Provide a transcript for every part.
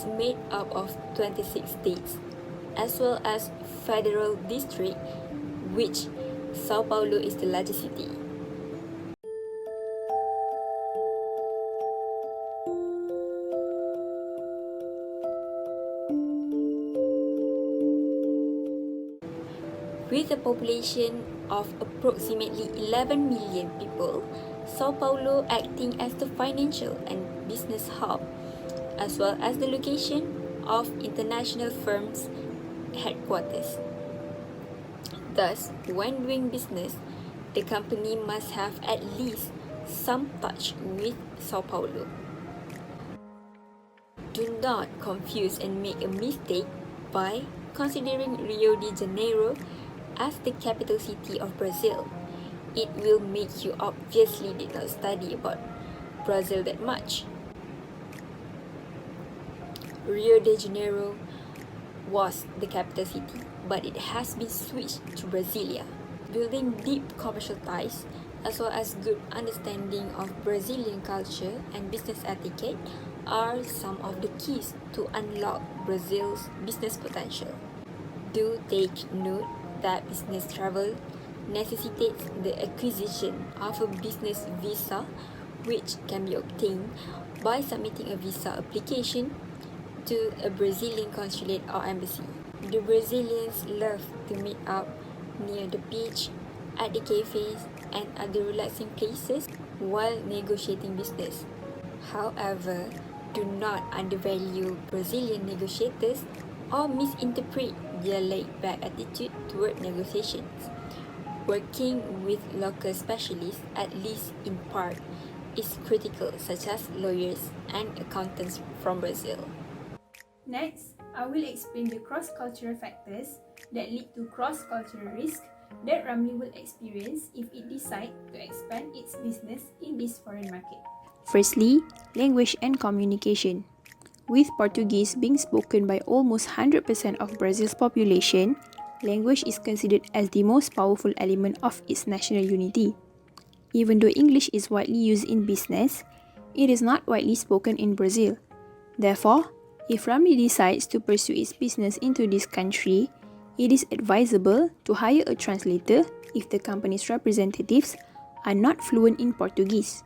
is made up of 26 states, as well as federal district, which Sao Paulo is the largest city. With a population of approximately 11 million people, Sao Paulo acting as the financial and business hub, as well as the location of international firms' headquarters. Thus, when doing business, the company must have at least some touch with Sao Paulo. Do not confuse and make a mistake by considering Rio de Janeiro as the capital city of Brazil. It will make you obviously did not study about Brazil that much. Rio de Janeiro was the capital city, but it has been switched to Brasilia. Building deep commercial ties, as well as good understanding of Brazilian culture and business etiquette, are some of the keys to unlock Brazil's business potential. Do take note that business travel necessitates the acquisition of a business visa, which can be obtained by submitting a visa application to a Brazilian consulate or embassy. The Brazilians love to meet up near the beach, at the cafes, and other relaxing places while negotiating business. However, do not undervalue Brazilian negotiators or misinterpret their laid-back attitude toward negotiations. Working with local specialists, at least in part, is critical, such as lawyers and accountants from Brazil. Next, I will explain the cross-cultural factors that lead to cross-cultural risk that Ramli will experience if it decides to expand its business in this foreign market. Firstly, language and communication. With Portuguese being spoken by almost 100% of Brazil's population, language is considered as the most powerful element of its national unity. Even though English is widely used in business, it is not widely spoken in Brazil. Therefore, if Ramli decides to pursue its business into this country, it is advisable to hire a translator if the company's representatives are not fluent in Portuguese.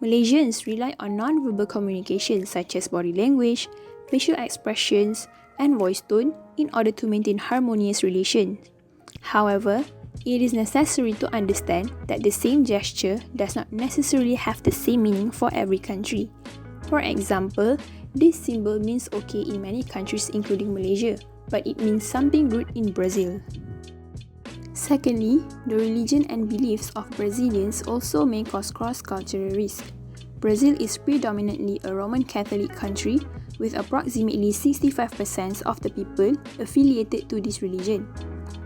Malaysians rely on non-verbal communication such as body language, facial expressions, and voice tone in order to maintain harmonious relations. However, it is necessary to understand that the same gesture does not necessarily have the same meaning for every country. For example, this symbol means okay in many countries including Malaysia, but it means something rude in Brazil. Secondly, the religion and beliefs of Brazilians also may cause cross-cultural risk. Brazil is predominantly a Roman Catholic country with approximately 65% of the people affiliated to this religion.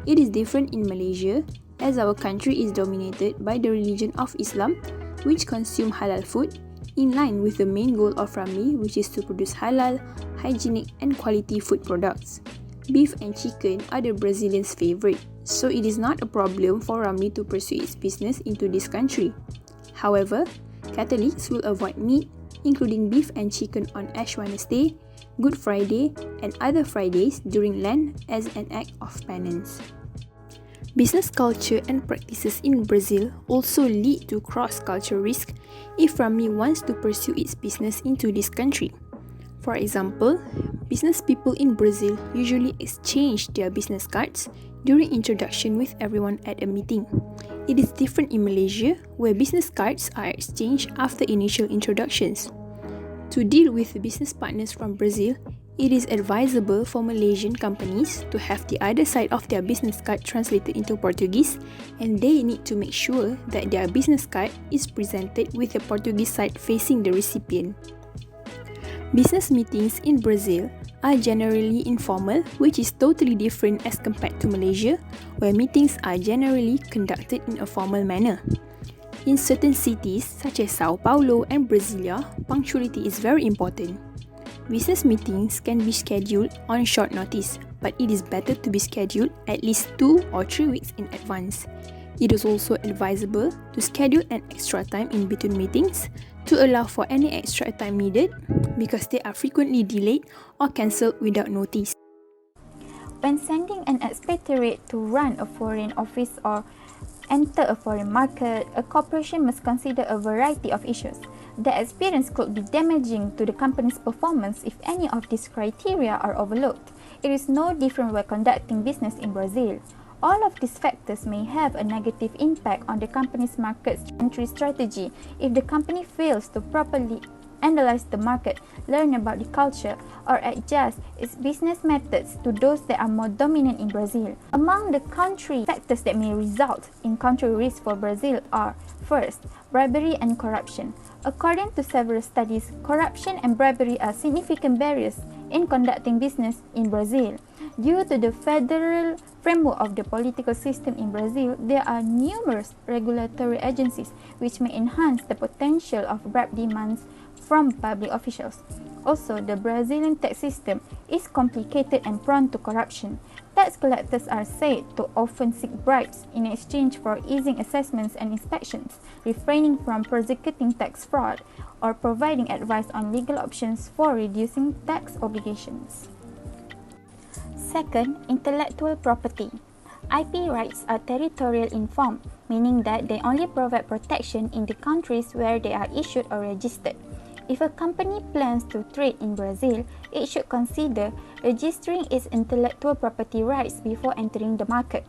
It is different in Malaysia, as our country is dominated by the religion of Islam, which consume halal food, in line with the main goal of Ramli, which is to produce halal, hygienic and quality food products. Beef and chicken are the Brazilians' favorite, so it is not a problem for Ramli to pursue its business into this country. However, Catholics will avoid meat, including beef and chicken on Ash Wednesday, Good Friday, and other Fridays during Lent as an act of penance. Business culture and practices in Brazil also lead to cross-cultural risk if Ramli wants to pursue its business into this country. For example, business people in Brazil usually exchange their business cards during introduction with everyone at a meeting. It is different in Malaysia, where business cards are exchanged after initial introductions. To deal with business partners from Brazil, it is advisable for Malaysian companies to have the other side of their business card translated into Portuguese, and they need to make sure that their business card is presented with the Portuguese side facing the recipient. Business meetings in Brazil are generally informal, which is totally different as compared to Malaysia, where meetings are generally conducted in a formal manner. In certain cities, such as Sao Paulo and Brasilia, punctuality is very important. Business meetings can be scheduled on short notice, but it is better to be scheduled at least 2 or 3 weeks in advance. It is also advisable to schedule an extra time in between meetings to allow for any extra time needed because they are frequently delayed or cancelled without notice. When sending an expatriate to run a foreign office or enter a foreign market, a corporation must consider a variety of issues. The experience could be damaging to the company's performance if any of these criteria are overlooked. It is no different when conducting business in Brazil. All of these factors may have a negative impact on the company's market entry strategy if the company fails to properly analyze the market, learn about the culture, or adjust its business methods to those that are more dominant in Brazil. Among the country factors that may result in country risk for Brazil are: first, bribery and corruption. According to several studies, corruption and bribery are significant barriers in conducting business in Brazil. Due to the federal framework of the political system in Brazil, there are numerous regulatory agencies which may enhance the potential of bribe demands from public officials. Also, the Brazilian tax system is complicated and prone to corruption. Tax collectors are said to often seek bribes in exchange for easing assessments and inspections, refraining from prosecuting tax fraud, or providing advice on legal options for reducing tax obligations. Second, intellectual property. IP rights are territorial in form, meaning that they only provide protection in the countries where they are issued or registered. If a company plans to trade in Brazil, it should consider registering its intellectual property rights before entering the market.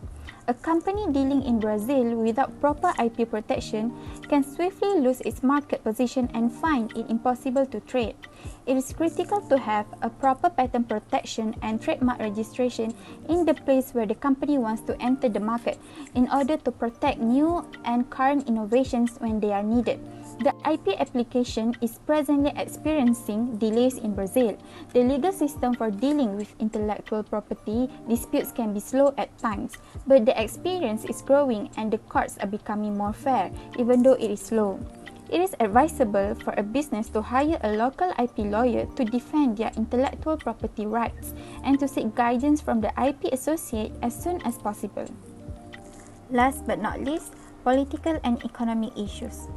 A company dealing in Brazil without proper IP protection can swiftly lose its market position and find it impossible to trade. It is critical to have a proper patent protection and trademark registration in the place where the company wants to enter the market in order to protect new and current innovations when they are needed. The IP application is presently experiencing delays in Brazil. The legal system for dealing with intellectual property disputes can be slow at times, but the experience is growing and the courts are becoming more fair, even though it is slow. It is advisable for a business to hire a local IP lawyer to defend their intellectual property rights and to seek guidance from the IP associate as soon as possible. Last but not least, political and economic issues.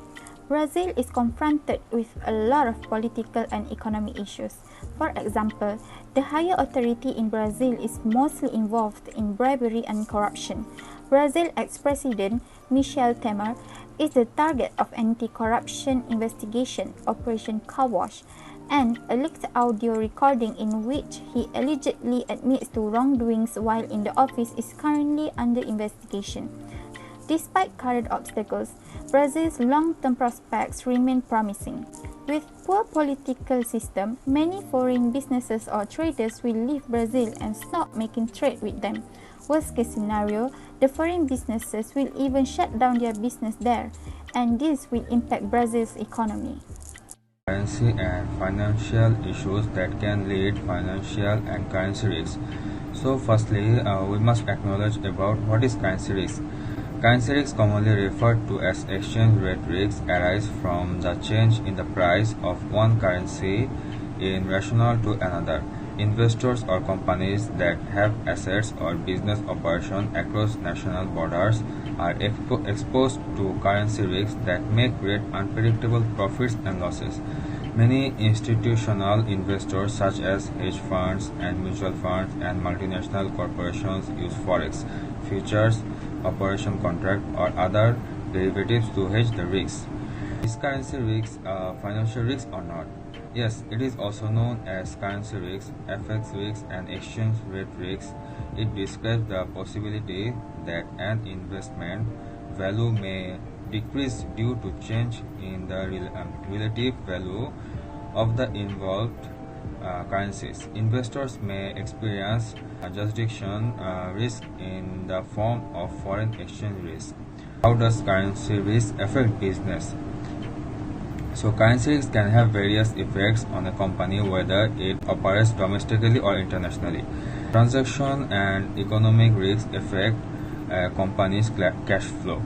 Brazil is confronted with a lot of political and economic issues. For example, the higher authority in Brazil is mostly involved in bribery and corruption. Brazil ex-president Michel Temer is the target of anti-corruption investigation Operation Car Wash, and a leaked audio recording in which he allegedly admits to wrongdoings while in the office is currently under investigation. Despite current obstacles, Brazil's long-term prospects remain promising. With poor political system, many foreign businesses or traders will leave Brazil and stop making trade with them. Worst case scenario, the foreign businesses will even shut down their business there, and this will impact Brazil's economy. Currency and financial issues that can lead financial and currency risks. So firstly, we must acknowledge about what is currency risk. Currency risks, commonly referred to as exchange rate risks, arise from the change in the price of one currency in relation to another. Investors or companies that have assets or business operations across national borders are exposed to currency risks that may create unpredictable profits and losses. Many institutional investors such as hedge funds and mutual funds and multinational corporations use forex, futures, operation contract or other derivatives to hedge the risks. Is currency risks financial risk or not? Yes, it is also known as currency risks, FX risks and exchange rate risks. It describes the possibility that an investment value may decrease due to change in the relative value of the involved currencies. Investors may experience jurisdiction risk in the form of foreign exchange risk. How does currency risk affect business? So currency risk can have various effects on a company, whether it operates domestically or internationally. Transaction and economic risks affect a company's cash flow.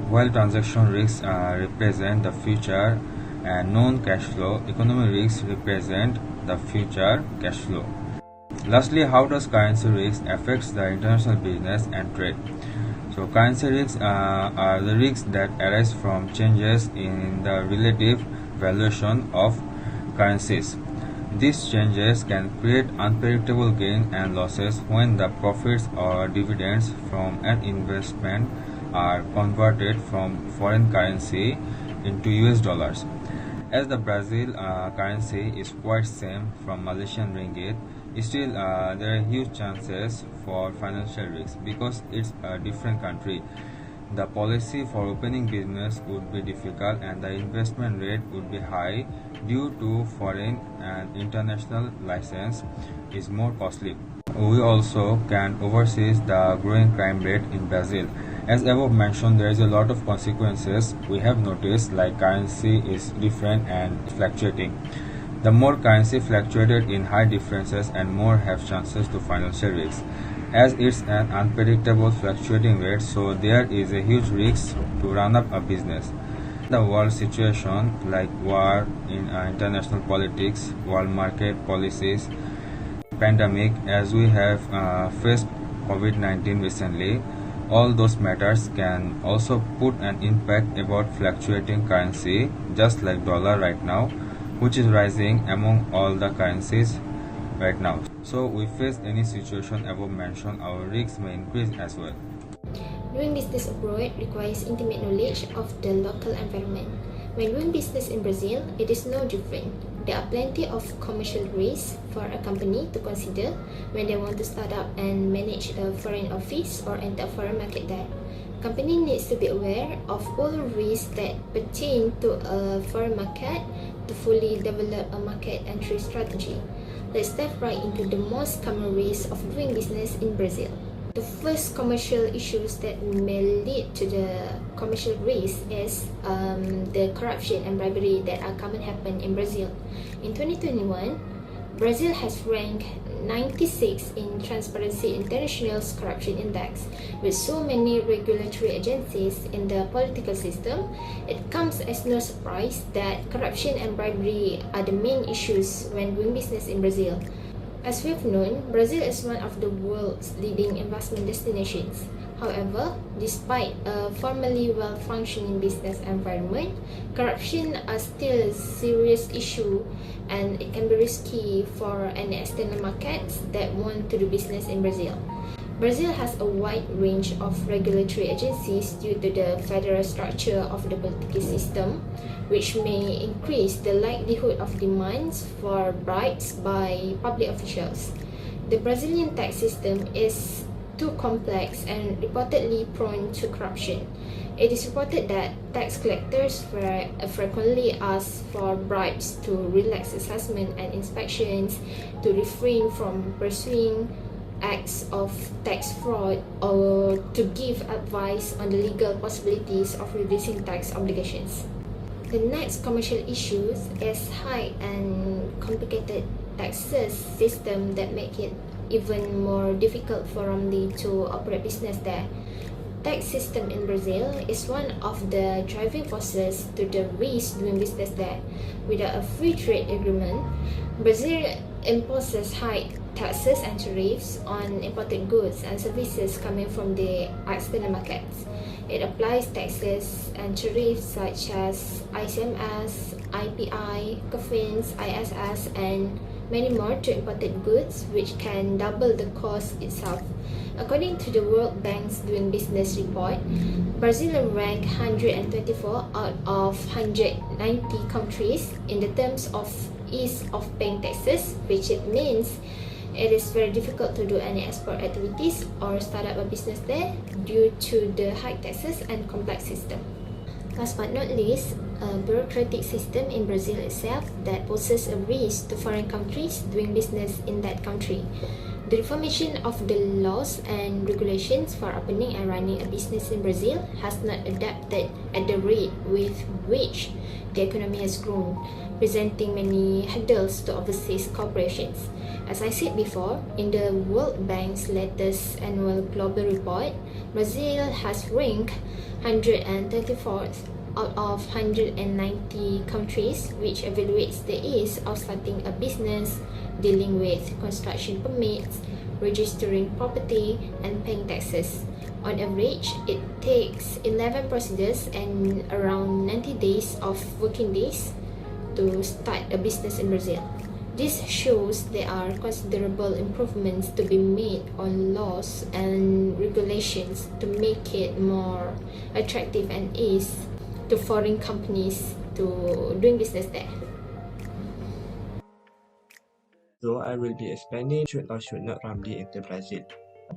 While transaction risks represent the future and known cash flow, economic risks represent the future cash flow. Lastly, how does currency risk affect the international business and trade? So currency risks are the risks that arise from changes in the relative valuation of currencies. These changes can create unpredictable gains and losses when the profits or dividends from an investment are converted from foreign currency into US dollars. As the Brazil currency is quite same from Malaysian ringgit, still there are huge chances for financial risks because it's a different country. The policy for opening business would be difficult and the investment rate would be high due to foreign and international license is more costly. We also can oversee the growing crime rate in Brazil. As above mentioned, there is a lot of consequences we have noticed, like currency is different and fluctuating. The more currency fluctuated in high differences and more have chances to financial risks. As it's an unpredictable fluctuating rate, so there is a huge risk to run up a business. The world situation like war, in international politics, world market policies, pandemic, as we have faced COVID-19 recently, all those matters can also put an impact about fluctuating currency, just like dollar right now, which is rising among all the currencies right now. So we face any situation above mentioned, our risks may increase as well. Doing business abroad requires intimate knowledge of the local environment. When doing business in Brazil, it is no different. There are plenty of commercial risks for a company to consider when they want to start up and manage a foreign office or enter a foreign market there. Company needs to be aware of all risks that pertain to a foreign market to fully develop a market entry strategy. Let's dive right into the most common risks of doing business in Brazil. The first commercial issues that may lead to the commercial risk is the corruption and bribery that are common happen in Brazil. In 2021, Brazil has ranked 96 in Transparency International's Corruption Index. With so many regulatory agencies in the political system, it comes as no surprise that corruption and bribery are the main issues when doing business in Brazil. As we've known, Brazil is one of the world's leading investment destinations. However, despite a formally well-functioning business environment, corruption is still a serious issue and it can be risky for any external markets that want to do business in Brazil. Brazil has a wide range of regulatory agencies due to the federal structure of the political system, which may increase the likelihood of demands for bribes by public officials. The Brazilian tax system is too complex and reportedly prone to corruption. It is reported that tax collectors frequently ask for bribes to relax assessment and inspections, to refrain from pursuing acts of tax fraud, or to give advice on the legal possibilities of reducing tax obligations. The next commercial issue is high and complicated taxes system that make it even more difficult for Romney to operate business there. Tax system in Brazil is one of the driving forces to the risk doing business there. Without a free trade agreement, Brazil imposes high taxes and tariffs on imported goods and services coming from the external markets. It applies taxes and tariffs such as ICMS, IPI, COFINS, ISS, and many more to imported goods, which can double the cost itself. According to the World Bank's Doing Business report, Brazil ranked 124 out of 190 countries in the terms of ease of paying taxes, which it means it is very difficult to do any export activities or start up a business there due to the high taxes and complex system. Last but not least, a bureaucratic system in Brazil itself that poses a risk to foreign countries doing business in that country. The reformation of the laws and regulations for opening and running a business in Brazil has not adapted at the rate with which the economy has grown, presenting many hurdles to overseas corporations. As I said before, in the World Bank's latest annual global report, Brazil has ranked 134th out of 190 countries, which evaluates the ease of starting a business, dealing with construction permits, registering property, and paying taxes. On average, it takes 11 procedures and around 90 days of working days to start a business in Brazil. This shows there are considerable improvements to be made on laws and regulations to make it more attractive and ease to foreign companies to doing business there. So I will be explaining should or should not Ramli enter Brazil.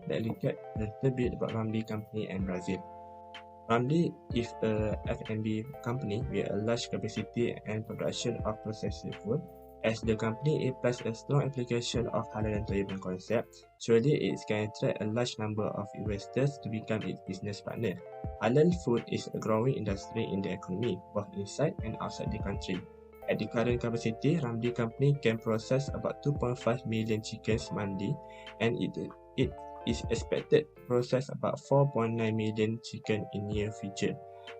Let's look at a little bit about Ramli company and Brazil. Ramli is a F&B company with a large capacity and production of processed food. As the company implies a strong application of halal and Thayyiban concept, surely it can attract a large number of investors to become its business partner. Halal food is a growing industry in the economy, both inside and outside the country. At the current capacity, Ramli company can process about 2.5 million chickens monthly, and it is expected to process about 4.9 million chicken in near future.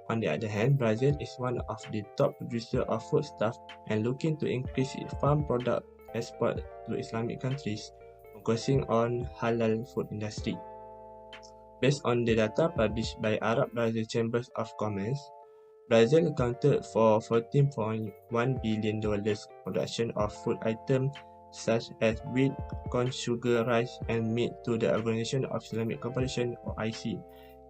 On the other hand, Brazil is one of the top producers of foodstuff and looking to increase its farm product export to Islamic countries, focusing on halal food industry. Based on the data published by Arab Brazil Chambers of Commerce, Brazil accounted for $14.1 billion production of food items such as wheat, corn, sugar, rice, and meat to the Organization of Islamic Cooperation or IC.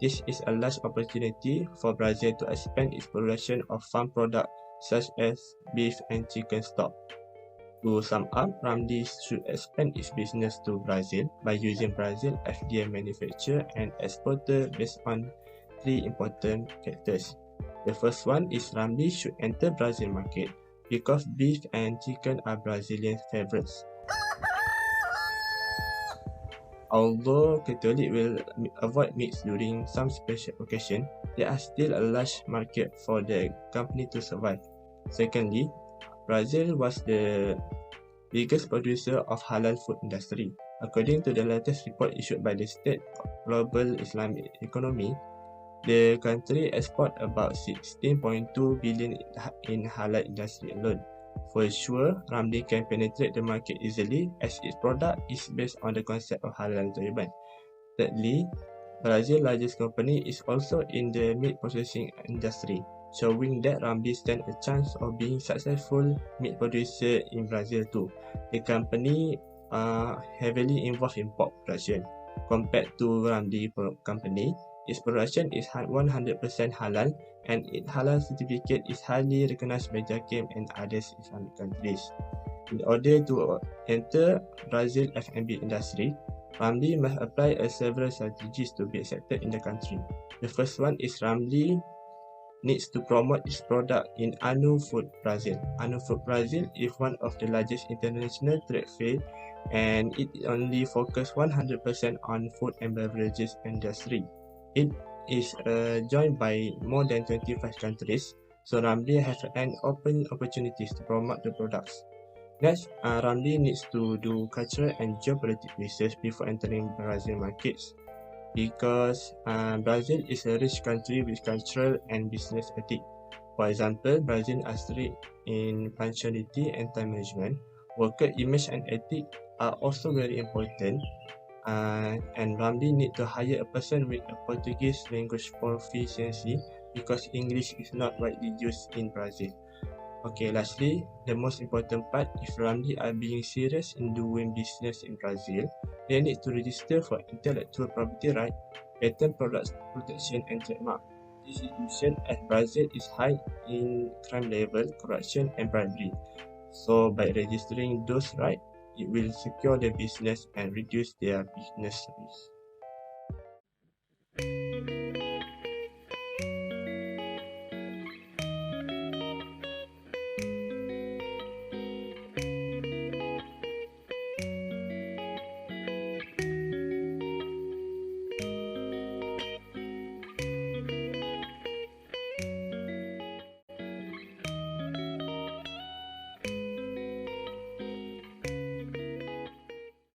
This is a large opportunity for Brazil to expand its production of farm products such as beef and chicken stock. To sum up, Ramli should expand its business to Brazil by using Brazil FDM manufacturer and exporter based on three important factors. The first one is Ramli should enter Brazil market because beef and chicken are Brazilian favorites. Although Catholic will avoid meat during some special occasion, there are still a large market for the company to survive. Secondly, Brazil was the biggest producer of halal food industry. According to the latest report issued by the State Global Islamic Economy, the country exports about 16.2 billion in halal industry alone. For sure, Ramli can penetrate the market easily as its product is based on the concept of halal and Thayyiban. Thirdly, Brazil's largest company is also in the meat processing industry, showing that Ramli stands a chance of being successful meat producer in Brazil too. The company are heavily involved in pork production. Compared to Ramli company, its production is 100% halal and its halal certificate is highly recognized by JAKIM and other Islamic countries. In order to enter Brazil F&B industry, Ramli must apply several strategies to be accepted in the country. The first one is Ramli needs to promote its product in ANU Food Brazil. ANU Food Brazil is one of the largest international trade fair and it only focuses 100% on food and beverages industry. It is joined by more than 25 countries, so Ramli has an open opportunities to promote the products. Next, Ramli needs to do cultural and geopolitical research before entering Brazil markets, because Brazil is a rich country with cultural and business ethics. For example, Brazil Asri in punctuality and time management, worker image and ethics are also very important. And Ramli need to hire a person with a Portuguese language proficiency because English is not widely used in Brazil. Okay, lastly, the most important part, if Ramli are being serious in doing business in Brazil, they need to register for intellectual property right, patent products protection and trademark. This is mentioned as Brazil is high in crime level, corruption and bribery. So by registering those rights, it will secure their business and reduce their business risk.